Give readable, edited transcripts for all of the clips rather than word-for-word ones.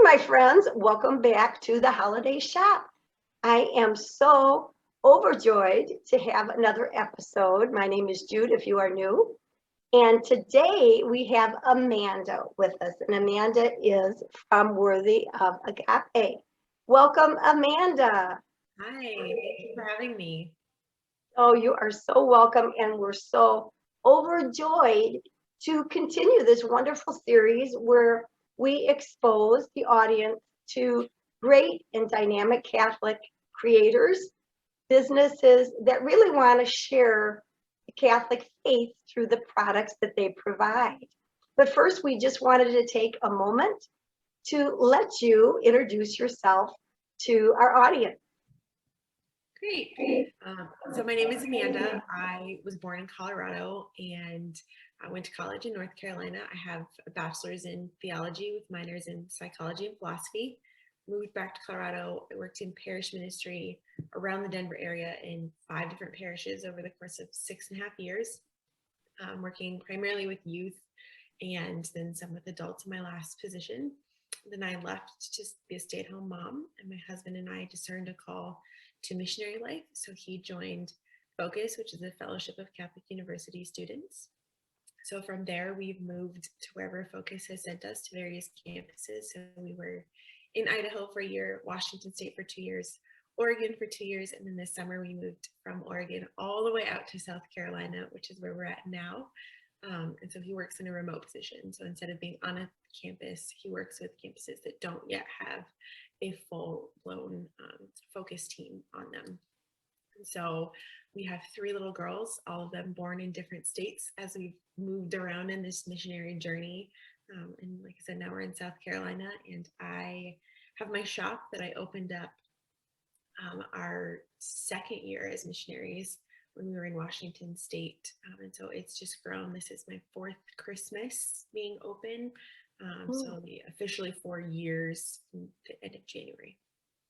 my friends. Welcome back to the Holiday Shop. I am so overjoyed to have another episode. My name is Jude, if you are new. And today we have Amanda with us. And Amanda is from Worthy of Agape. Welcome, Amanda. Hi, thank you for having me. Oh, you are so welcome. And we're so overjoyed to continue this wonderful series where we expose the audience to great and dynamic Catholic creators, businesses that really want to share the Catholic faith through the products that they provide. But first, we just wanted to take a moment to let you introduce yourself to our audience. Great. So my name is Amanda. I was born in Colorado and I went to college in North Carolina. I have a bachelor's in theology with minors in psychology and philosophy. Moved back to Colorado. I worked in parish ministry around the Denver area in 5 different parishes over the course of 6.5 years, working primarily with youth and then some with adults in my last position. Then I left to be a stay-at-home mom, and my husband and I discerned a call to missionary life. So he joined Focus, which is a fellowship of Catholic University students. So from there, we've moved to wherever Focus has sent us to various campuses. So we were in Idaho for a year, Washington State for 2 years, Oregon for 2 years, and then this summer we moved from Oregon all the way out to South Carolina, which is where we're at now. And so he works in a remote position. So instead of being on a campus, he works with campuses that don't yet have a full-blown Focus team on them. And so we have 3 little girls, all of them born in different states as we've moved around in this missionary journey. And like I said, now we're in South Carolina, and I have my shop that I opened up our 2nd year as missionaries when we were in Washington State. And so it's just grown. This is my 4th Christmas being open. So it'll be officially 4 years in the end of January.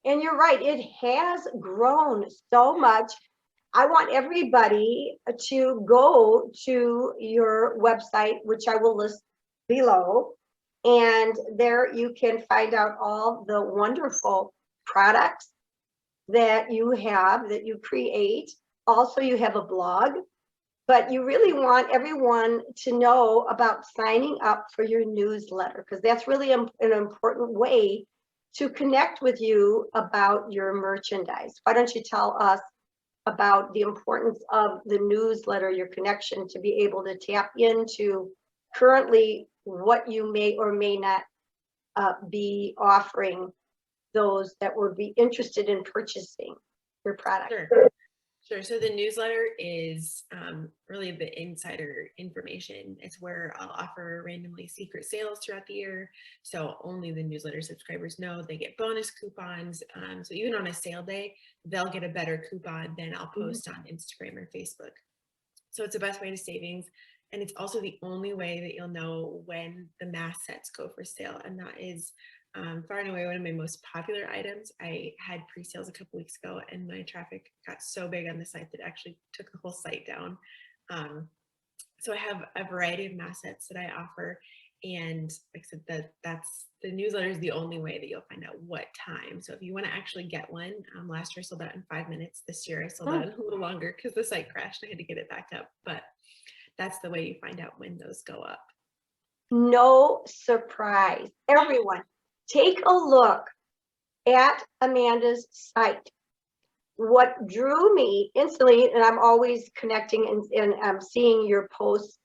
And you're right, it has grown so much. I want everybody to go to your website, which I will list below. And there you can find out all the wonderful products that you have, that you create. Also, you have a blog, but you really want everyone to know about signing up for your newsletter, because that's really an important way to connect with you about your merchandise. Why don't you tell us about the importance of the newsletter, your connection to be able to tap into currently what you may or may not be offering those that would be interested in purchasing your product. Sure. So the newsletter is really the insider information. It's where I'll offer randomly secret sales throughout the year. So only the newsletter subscribers know. They get bonus coupons. So even on a sale day, they'll get a better coupon than I'll post on Instagram or Facebook. So it's the best way to savings. And it's also the only way that you'll know when the mass sets go for sale. And that is far and away one of my most popular items. I had pre-sales a couple weeks ago, and my traffic got so big on the site that it actually took the whole site down. So I have a variety of mass sets that I offer, and like I said, that's the newsletter is the only way that you'll find out what time. So if you want to actually get one, last year I sold out in 5 minutes. This year I sold out in a little longer because the site crashed. I had to get it back up, but that's the way you find out when those go up. No surprise, everyone. Take a look at Amanda's site. What drew me instantly, and I'm always connecting and I'm seeing your posts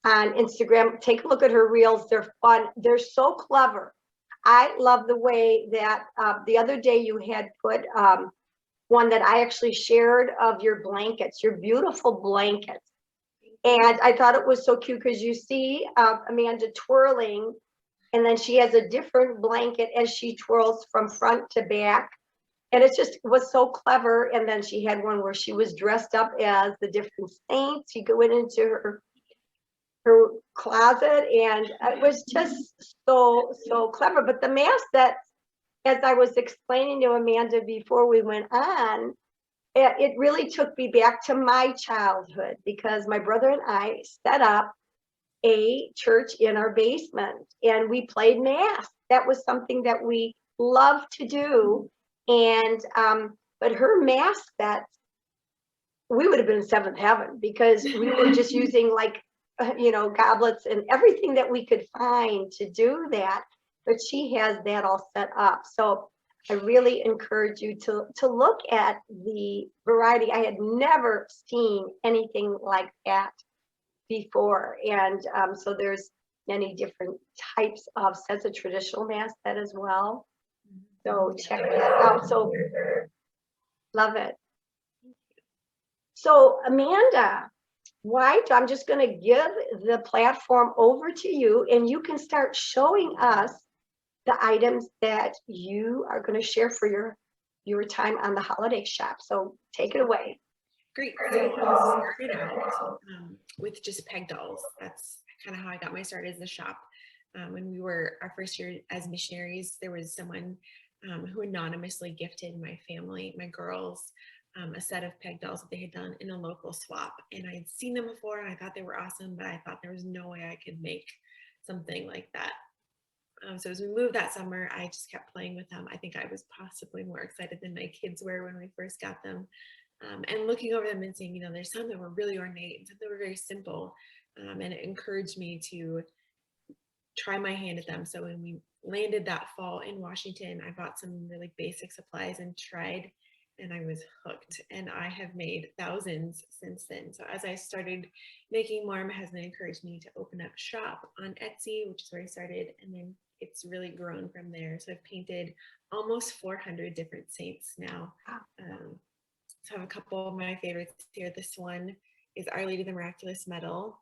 on Instagram. Take a look at her reels. They're fun. They're so clever. I love the way that the other day you had put one that I actually shared of your blankets, your beautiful blankets. And I thought it was so cute because you see Amanda twirling, and then she has a different blanket as she twirls from front to back. And it just was so clever. And then she had one where she was dressed up as the different saints. You go into her closet, and it was just so clever. But the mask that, as I was explaining to Amanda before we went on, it really took me back to my childhood, because my brother and I set up a church in our basement, and we played mass. that was something that we love to do. And but her mask sets, we would have been in seventh heaven because we were just using like goblets and everything that we could find to do that. But she has that all set up. So I really encourage you to look at the variety. I had never seen anything like that before. And so there's many different types of sets of traditional mask set as well. So check that out. So love it. So Amanda, I'm just going to give the platform over to you, and you can start showing us the items that you are going to share for your time on the holiday shop. So take it away. Great. So I started out with just peg dolls. That's kind of how I got my start as the shop. When we were our first year as missionaries, there was someone who anonymously gifted my family, my girls, a set of peg dolls that they had done in a local swap. And I had seen them before and I thought they were awesome, but I thought there was no way I could make something like that. So as we moved that summer, I just kept playing with them. I think I was possibly more excited than my kids were when we first got them. And looking over them and seeing, there's some that were really ornate and some that were very simple. And it encouraged me to try my hand at them. So when we landed that fall in Washington, I bought some really basic supplies and tried, and I was hooked. And I have made thousands since then. So as I started making more, my husband encouraged me to open up shop on Etsy, which is where I started. And then it's really grown from there. So I've painted almost 400 different saints now. So I have a couple of my favorites here. This one is Our Lady of the Miraculous Medal.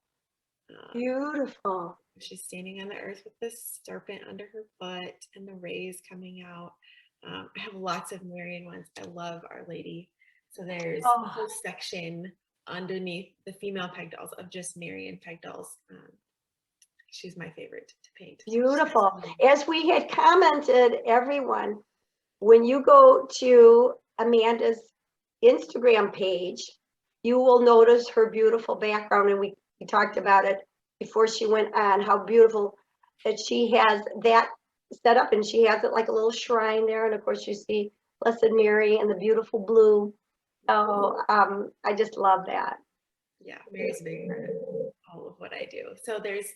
Beautiful. She's standing on the earth with the serpent under her foot and the rays coming out. I have lots of Marian ones. I love Our Lady. So there's a whole section underneath the female peg dolls of just Marian peg dolls. She's my favorite to paint. Beautiful. As we had commented, everyone, when you go to Amanda's Instagram page, you will notice her beautiful background, and we talked about it before she went on, how beautiful that she has that set up, and she has it like a little shrine there, and of course you see Blessed Mary and the beautiful blue. So I just love that. Yeah, Mary's a big part of all of what I do. So there's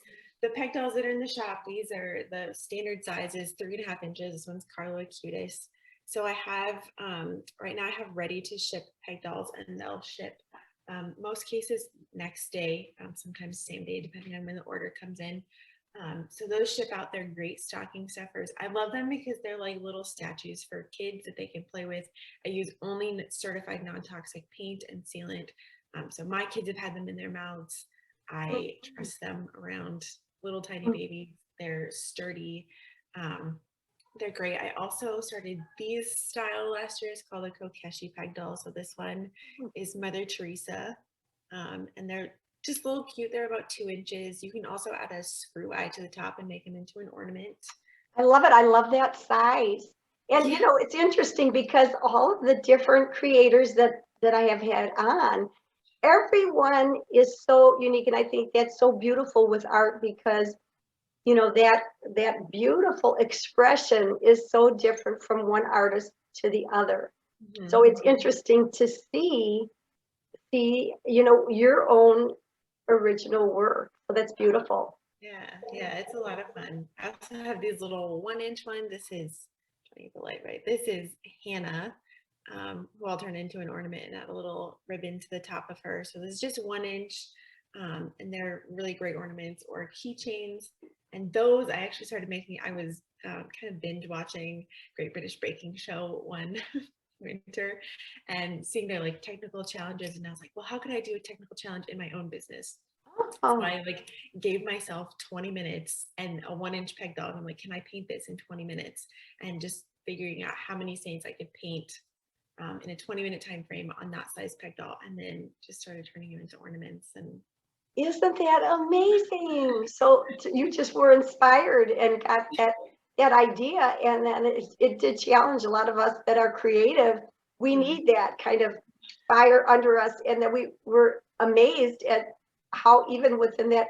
the peg dolls that are in the shop. These are the standard sizes, 3.5 inches. This one's Carlo Acutis. So I have, right now I have ready to ship peg dolls, and they'll ship most cases next day, sometimes same day, depending on when the order comes in. So those ship out. They're great stocking stuffers. I love them because they're like little statues for kids that they can play with. I use only certified non-toxic paint and sealant. So my kids have had them in their mouths. I trust them around little tiny babies. They're sturdy. They're great. I also started these style last year. It's called a Kokeshi peg doll. So this one is Mother Teresa, and they're just a little cute. They're about 2 inches. You can also add a screw eye to the top and make them into an ornament. I love it. I love that size. And it's interesting because all of the different creators that I have had on, everyone is so unique. And I think that's so beautiful with art because that beautiful expression is so different from one artist to the other. Mm-hmm. So it's interesting to see your own original work. So that's beautiful. Yeah, it's a lot of fun. I also have these little 1-inch ones. This is, trying to get the light right. This is Hannah, who I'll turn into an ornament and add a little ribbon to the top of her. So this is just 1 inch, and they're really great ornaments or keychains. And those I actually started making. I was kind of binge watching Great British Baking Show one winter and seeing their like technical challenges, and I was like, well, how could I do a technical challenge in my own business? So I like gave myself 20 minutes and a 1-inch peg doll. And I'm like, can I paint this in 20 minutes? And just figuring out how many saints I could paint in a 20-minute time frame on that size peg doll, and then just started turning them into ornaments. And isn't that amazing? So you just were inspired and got that idea, and then it did challenge a lot of us that are creative. We need that kind of fire under us, and then we were amazed at how even within that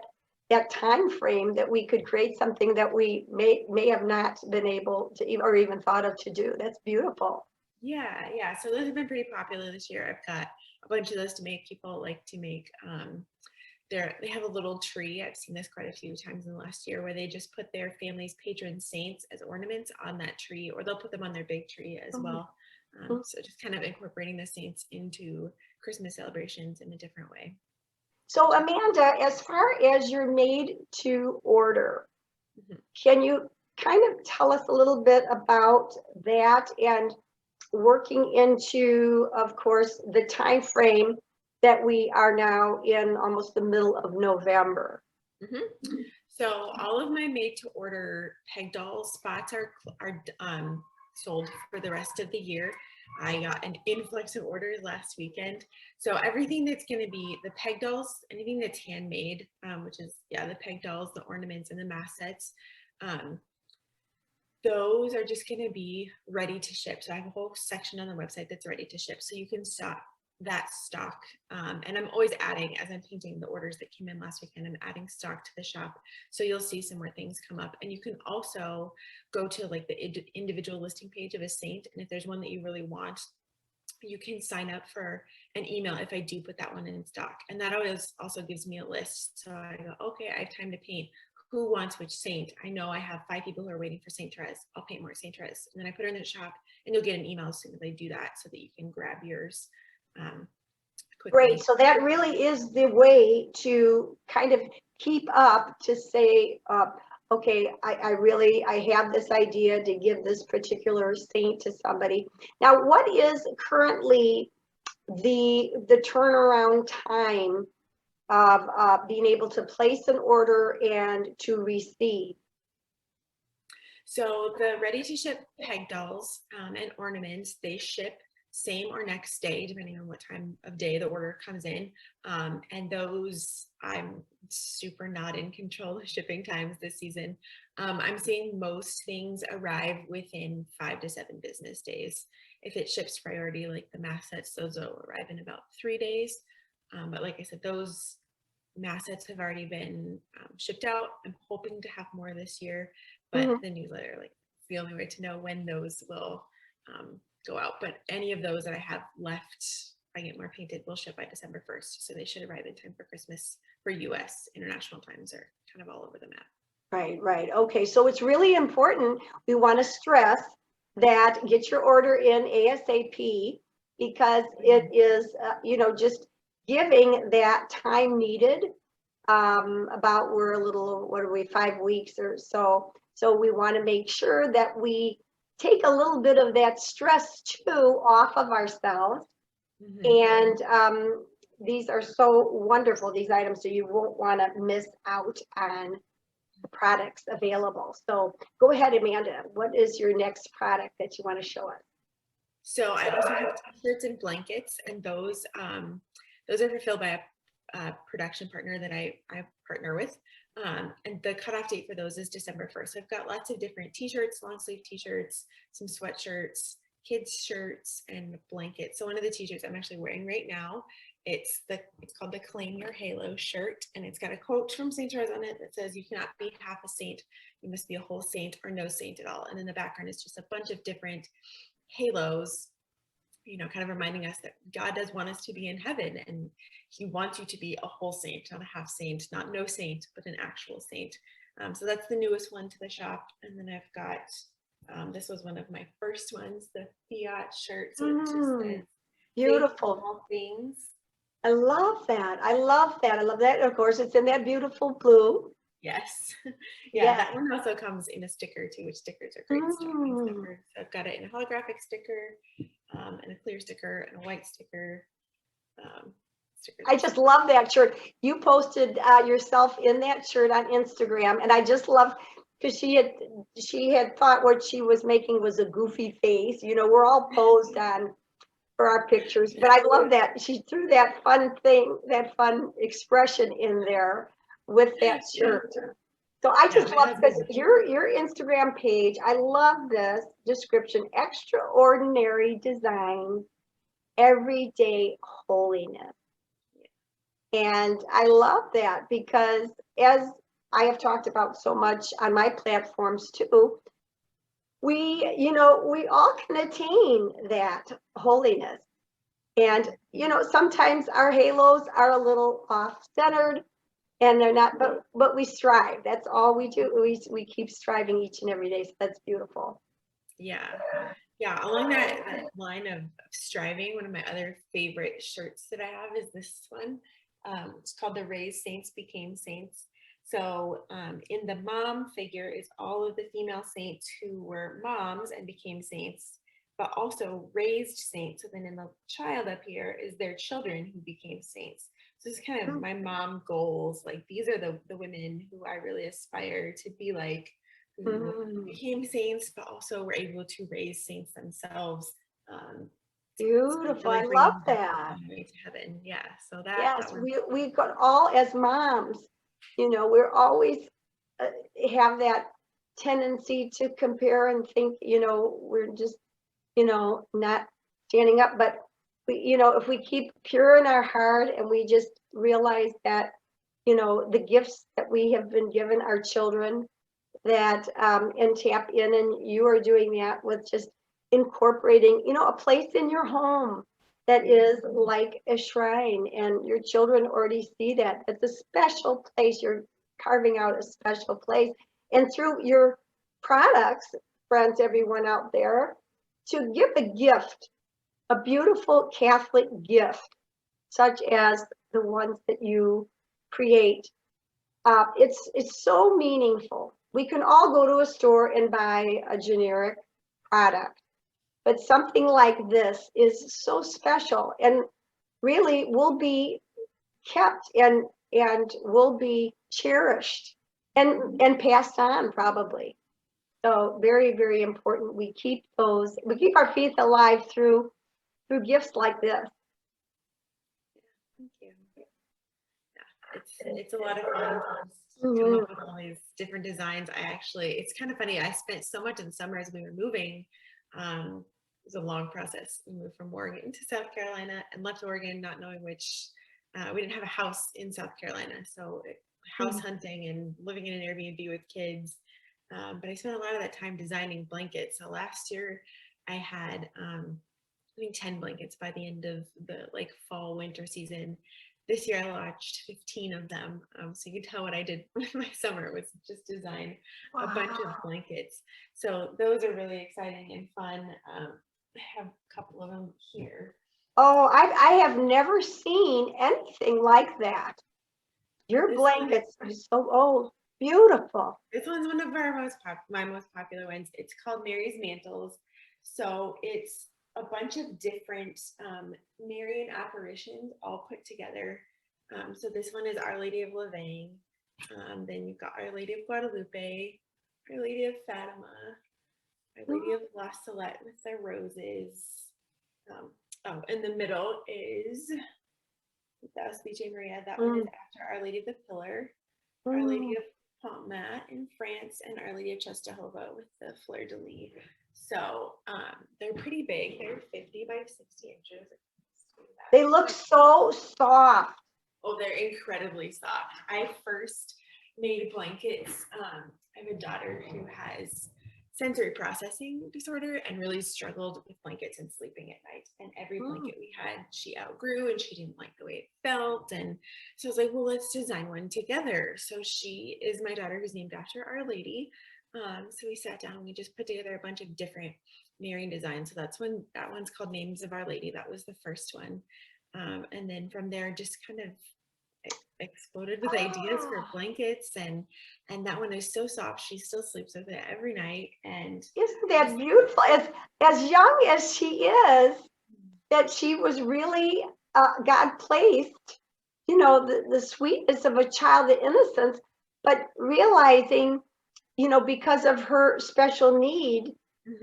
that time frame that we could create something that we may have not been able to or even thought of to do. That's beautiful. Yeah. So those have been pretty popular this year. I've got a bunch of those to make. People like to make they have a little tree. I've seen this quite a few times in the last year where they just put their family's patron saints as ornaments on that tree, or they'll put them on their big tree as well. So just kind of incorporating the saints into Christmas celebrations in a different way. So Amanda, as far as your made to order, can you kind of tell us a little bit about that and working into, of course, the time frame that we are now in almost the middle of November? So all of my made to order peg doll spots are sold for the rest of the year. I got an influx of orders last weekend. So everything that's going to be the peg dolls, anything that's handmade, which is, the peg dolls, the ornaments, and the mask sets, those are just going to be ready to ship. So I have a whole section on the website that's ready to ship. So you can stock that stock. And I'm always adding, as I'm painting the orders that came in last weekend, I'm adding stock to the shop. So you'll see some more things come up. And you can also go to like the individual listing page of a saint. And if there's one that you really want, you can sign up for an email if I do put that one in stock. And that always also gives me a list. So I go, okay, I have time to paint. Who wants which saint? I know I have 5 people who are waiting for Saint Therese. I'll paint more Saint Therese. And then I put her in the shop, and you'll get an email as soon as I do that so that you can grab yours quickly. Great. So that really is the way to kind of keep up to say, okay, I have this idea to give this particular saint to somebody. Now, what is currently the turnaround time of being able to place an order and to receive? So the ready to ship peg dolls and ornaments, they ship same or next day, depending on what time of day the order comes in. And those, I'm super not in control of shipping times this season. I'm seeing most things arrive within 5 to 7 business days. If it ships priority, like the mask sets, those will arrive in about 3 days. But like I said, those mask sets have already been shipped out. I'm hoping to have more this year, but the newsletter, like, it's the only way to know when those will go out. But any of those that I have left, I get more painted, will ship by December 1st. So they should arrive in time for Christmas. For US, international times are kind of all over the map. Right. Okay, so it's really important. We want to stress that get your order in ASAP, because it is, just giving that time needed. We're a little, what are we, 5 weeks or so. So we want to make sure that we take a little bit of that stress too off of ourselves. And these are so wonderful, these items, so you won't want to miss out on the products available. So go ahead, Amanda. What is your next product that you want to show us? So I also have t-shirts and blankets, and those are fulfilled by a production partner that I partner with. And the cutoff date for those is December 1st. So I've got lots of different t-shirts, long sleeve t-shirts, some sweatshirts, kids shirts, and blankets. So one of the t-shirts I'm actually wearing right now, it's called the Claim Your Halo shirt, and it's got a quote from Saint Therese on it that says, "You cannot be half a saint, you must be a whole saint or no saint at all." And in the background is just a bunch of different halos, kind of reminding us that God does want us to be in heaven, and he wants you to be a whole saint, not a half saint, not no saint, but an actual saint. So that's the newest one to the shop. And then I've got, this was one of my first ones, the Fiat shirt. So it just says, beautiful. all things. I love that. I love that. Of course, it's in that beautiful blue. Yes. Yeah, that one also comes in a sticker too, which stickers are great. Stocking stickers. So I've got it in a holographic sticker, and a clear sticker, and a white sticker. I just love that shirt. You posted yourself in that shirt on Instagram, and I just love, because she had thought what she was making was a goofy face. We're all posed on for our pictures, but I love that she threw that fun expression in there with that shirt. So I just love, because your Instagram page, I love this description: extraordinary design, everyday holiness. And I love that, because as I have talked about so much on my platforms too, we all can attain that holiness. And, sometimes our halos are a little off-centered and they're not, but we strive. That's all we do. We keep striving each and every day. So that's beautiful. Yeah. Yeah. Along that line of striving, one of my other favorite shirts that I have is this one. It's called The Raised Saints Became Saints. So in the mom figure is all of the female saints who were moms and became saints, but also raised saints. So then in the child up here is their children who became saints. So it's kind of my mom goals. Like these are the women who I really aspire to be like, who became saints, but also were able to raise saints themselves. Beautiful. Really I love bringing that. to heaven. Yeah. So that Yes, one. we got all as moms, we're always have that tendency to compare and think, we're just, not standing up. But if we keep pure in our heart and we just realize that, the gifts that we have been given our children, that and tap in, and you are doing that with just incorporating, a place in your home that is like a shrine, and your children already see that it's a special place. You're carving out a special place, and through your products, friends, everyone out there, to give a gift, a beautiful Catholic gift such as the ones that you create. It's so meaningful. We can all go to a store and buy a generic product, but something like this is so special and really will be kept and will be cherished and passed on probably. So very, very important. We keep our faith alive through gifts like this. Thank you. It's a lot of fun to come up with all these different designs. It's kind of funny. I spent so much in summer as we were moving. It was a long process. We moved from Oregon to South Carolina and left Oregon not knowing which. We didn't have a house in South Carolina, so house hunting and living in an Airbnb with kids. But I spent a lot of that time designing blankets. So last year I had I think 10 blankets by the end of the fall winter season. This year I launched 15 of them. So you can tell what I did with my summer was just design a bunch of blankets. So those are really exciting and fun. I have a couple of them here. Oh, I have never seen anything like that. Your blankets are so old, beautiful. This one's one of my most popular ones. It's called Mary's Mantles. So it's a bunch of different Marian apparitions all put together. So this one is Our Lady of Louvain. Then you've got Our Lady of Guadalupe, Our Lady of Fatima, Our Lady of La Salette with their roses. In the middle is the Specie Maria. That one is after Our Lady of the Pillar, Our Lady of Pontmat in France, and Our Lady of Czestochowa with the Fleur de Lis. So they're pretty big. They're 50 by 60 inches. They look so soft. Oh, they're incredibly soft. I first made blankets. I have a daughter who has sensory processing disorder and really struggled with blankets and sleeping at night. And every blanket we had, she outgrew and she didn't like the way it felt. And so I was like, well, let's design one together. So she is my daughter who's named after Our Lady. So we sat down and we just put together a bunch of different Marian designs. So that one's called Names of Our Lady. That was the first one. And then from there, just kind of exploded with ideas for blankets, and that one is so soft. She still sleeps with it every night. And isn't that beautiful? As young as she is, that she was really God placed, the sweetness of a child, the innocence, but realizing, because of her special need,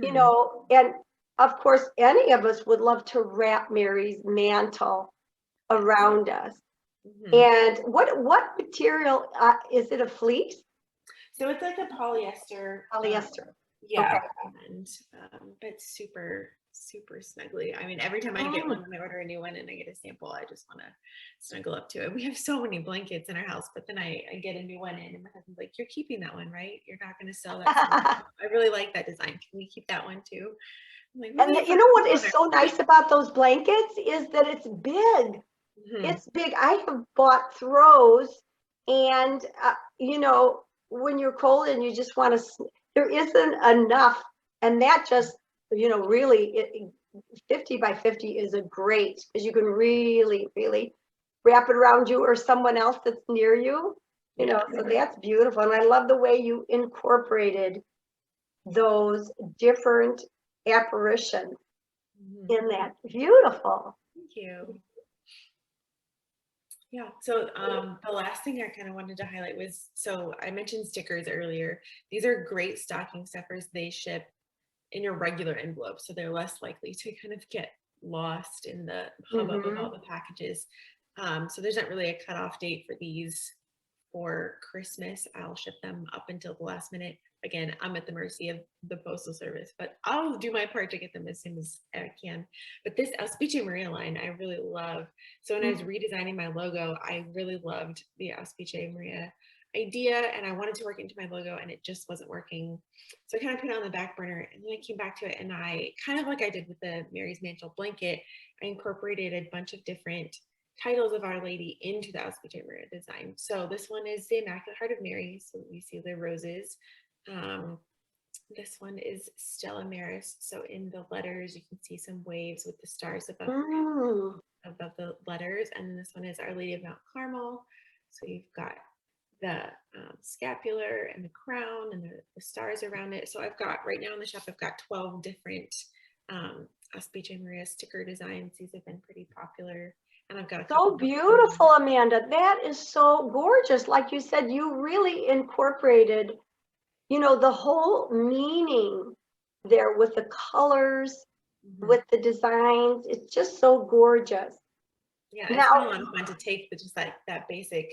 and of course any of us would love to wrap Mary's mantle around us. And what material is it? A fleece? So it's like a polyester. Polyester. Yeah. Okay. And It's super, super snuggly. I mean, every time I get one, when I order a new one and I get a sample, I just want to snuggle up to it. We have so many blankets in our house, but then I get a new one in and my husband's like, you're keeping that one, right? You're not going to sell that. I really like that design. Can we keep that one too? I'm like, And you know what is so nice about those blankets is that it's big. It's big. I have bought throws, and you know, when you're cold and you just want to, there isn't enough, and that just, you know, really, 50 by 50 is a great, because you can really, really wrap it around you or someone else that's near you, you know, so that's beautiful. And I love the way you incorporated those different apparitions in that. Beautiful. Thank you. Yeah, so the last thing I kind of wanted to highlight was, so I mentioned stickers earlier. These are great stocking stuffers. They ship in your regular envelope, so they're less likely to kind of get lost in the hubbub of all the packages. So there's not really a cutoff date for these for Christmas. I'll ship them up until the last minute. Again, I'm at the mercy of the postal service, but I'll do my part to get them as soon as I can. But this Auspice Maria line, I really love. So when I was redesigning my logo, I really loved the Auspice Maria idea, and I wanted to work into my logo, and it just wasn't working. So I kind of put it on the back burner, and then I came back to it, and I kind of like I did with the Mary's Mantle blanket, I incorporated a bunch of different titles of Our Lady into the Auspice Maria design. So this one is the Immaculate Heart of Mary. So you see the roses. This one is Stella Maris. So in the letters, you can see some waves with the stars above the letters. And then this one is Our Lady of Mount Carmel. So you've got the scapular and the crown and the stars around it. So I've got, right now in the shop, I've got 12 different Auspice Maria sticker designs. These have been pretty popular. And I've got a so beautiful, Amanda. That is so gorgeous. Like you said, you really incorporated, you know, the whole meaning there with the colors, with the designs. It's just so gorgeous. Yeah, it's been a lot of fun to take just that basic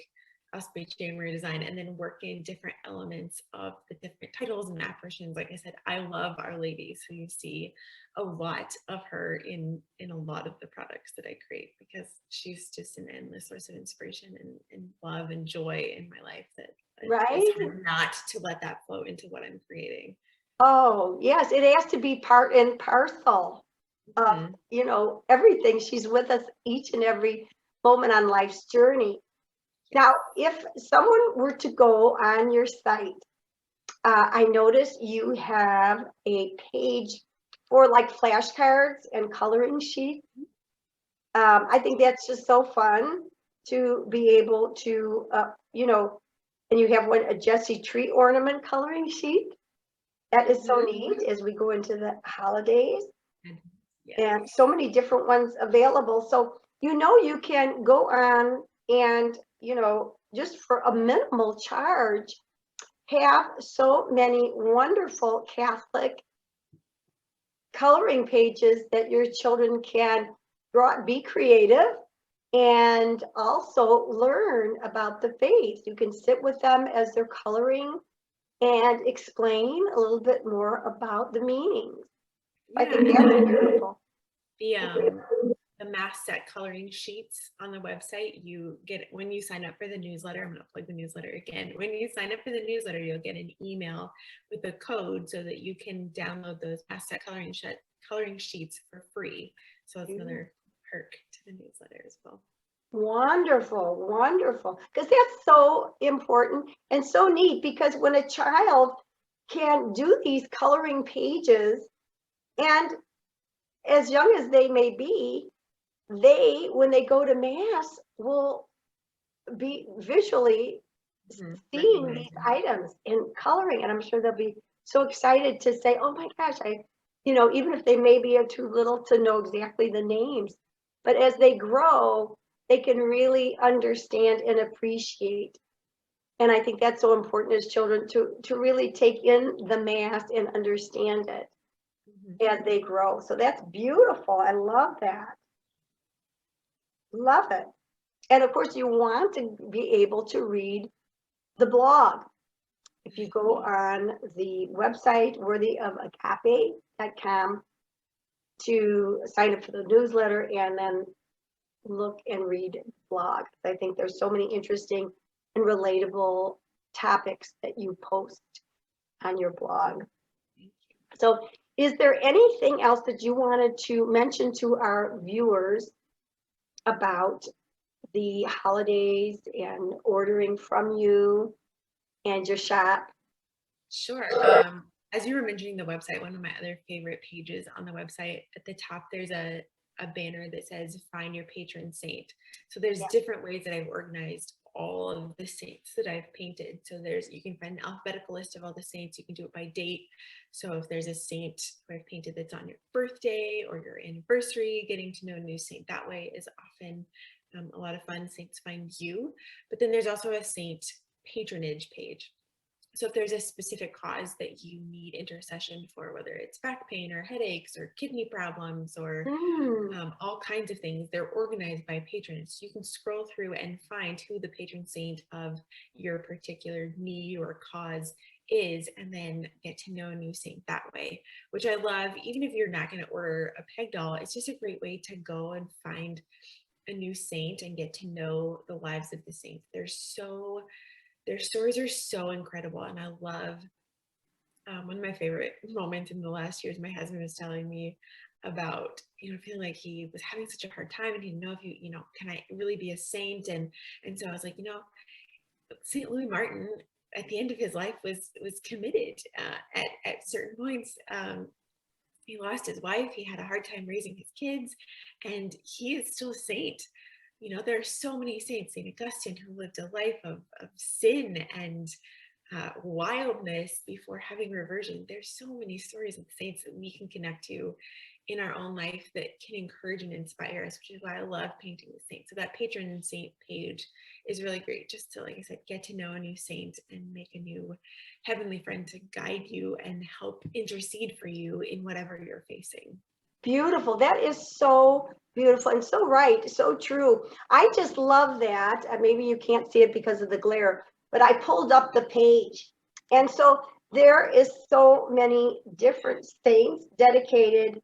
Auspice Maria design and then work in different elements of the different titles and apparitions. Like I said, I love Our Lady, so you see a lot of her in a lot of the products that I create, because she's just an endless source of inspiration and love and joy in my life that it's hard not to let that flow into what I'm creating. Oh yes, it has to be part and parcel of, you know, everything. She's with us each and every moment on life's journey. Now, if someone were to go on your site, I noticed you have a page for like flashcards and coloring sheets. I think that's just so fun to be able to, you know, and you have a Jessie tree ornament coloring sheet. That is so neat as we go into the holidays. And so many different ones available. So, you know, you can go on and, you know, just for a minimal charge, have so many wonderful Catholic coloring pages that your children can draw, be creative, and also learn about the faith. You can sit with them as they're coloring and explain a little bit more about the meanings. I think that's beautiful. The mass set coloring sheets on the website, you get when you sign up for the newsletter. I'm going to plug the newsletter again. When you sign up for the newsletter, you'll get an email with a code so that you can download those mass set coloring sheets for free. So it's another perk to the newsletter as well. Wonderful, wonderful. Because that's so important and so neat, because when a child can do these coloring pages, and as young as they may be, they, when they go to mass, will be visually seeing these items in coloring, and I'm sure they'll be so excited to say, oh my gosh, you know, even if they maybe are too little to know exactly the names, but as they grow, they can really understand and appreciate. And I think that's so important as children to really take in the mass and understand it as they grow. So that's beautiful. I love that. Love it. And of course, you want to be able to read the blog. If you go on the website, Worthy of Agape, amandasite.com to sign up for the newsletter and then look and read blogs. I think there's so many interesting and relatable topics that you post on your blog. So is there anything else that you wanted to mention to our viewers about the holidays and ordering from you and your shop? Sure. As you were mentioning the website, one of my other favorite pages on the website, at the top, there's a banner that says find your patron saint. So there's different ways that I've organized all of the saints that I've painted. So you can find an alphabetical list of all the saints. You can do it by date. So if there's a saint who I've painted that's on your birthday or your anniversary, getting to know a new saint that way is often a lot of fun. Saints find you. But then there's also a saint patronage page. So if there's a specific cause that you need intercession for, whether it's back pain or headaches or kidney problems or all kinds of things, they're organized by patronage. So you can scroll through and find who the patron saint of your particular need or cause is, and then get to know a new saint that way, which I love. Even if you're not going to order a peg doll, it's just a great way to go and find a new saint and get to know the lives of the saints. Their stories are so incredible, and I love one of my favorite moments in the last year is my husband was telling me about, feeling like he was having such a hard time and he didn't know if can I really be a saint? And so I was like, St. Louis Martin at the end of his life was committed at certain points. He lost his wife. He had a hard time raising his kids, and he is still a saint. There are so many saints. St. Augustine, who lived a life of sin and wildness before having reversion. There's so many stories of saints that we can connect to in our own life that can encourage and inspire us, which is why I love painting the saints. So that patron saint page is really great, just to, like I said, get to know a new saint and make a new heavenly friend to guide you and help intercede for you in whatever you're facing. Beautiful. That is so beautiful and so right, so true. I just love that. Maybe you can't see it because of the glare, but I pulled up the page. And so there is so many different saints dedicated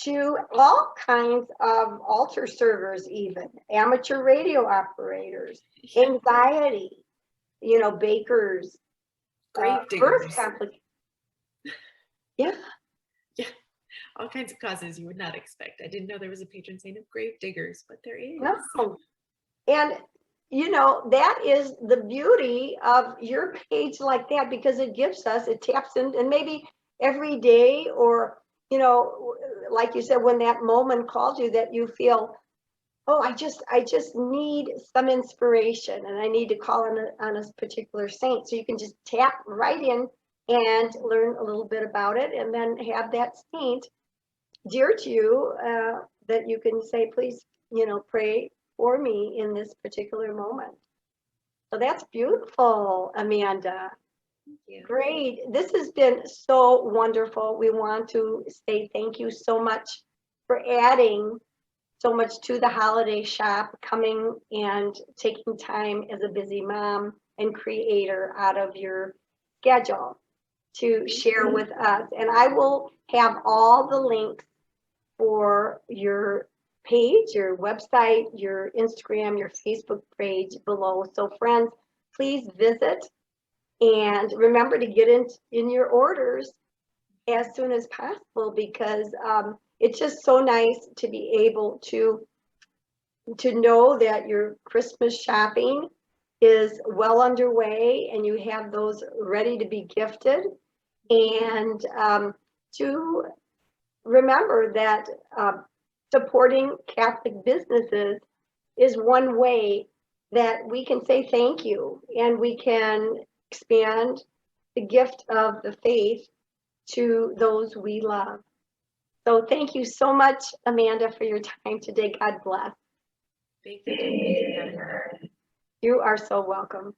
to all kinds of altar servers, even amateur radio operators, anxiety, bakers, grave birth diggers. complications. Yeah. Yeah. All kinds of causes you would not expect. I didn't know there was a patron saint of grave diggers, but there is. No. And that is the beauty of your page like that, because it taps in, and maybe every day, or like you said, when that moment called you, that you feel, oh, I just need some inspiration and I need to call on a particular saint. So you can just tap right in and learn a little bit about it, and then have that saint dear to you that you can say, please, pray for me in this particular moment. So that's beautiful, Amanda. Great. This has been so wonderful. We want to say thank you so much for adding so much to the holiday shop, coming and taking time as a busy mom and creator out of your schedule to share with us. And I will have all the links for your page, your website, your Instagram, your Facebook page below. So friends, please visit, and remember to get in your orders as soon as possible, because it's just so nice to be able to know that your Christmas shopping is well underway and you have those ready to be gifted, and to remember that supporting Catholic businesses is one way that we can say thank you, and we can expand the gift of the faith to those we love. So thank you so much, Amanda, for your time today. God bless. Thank you. You are so welcome.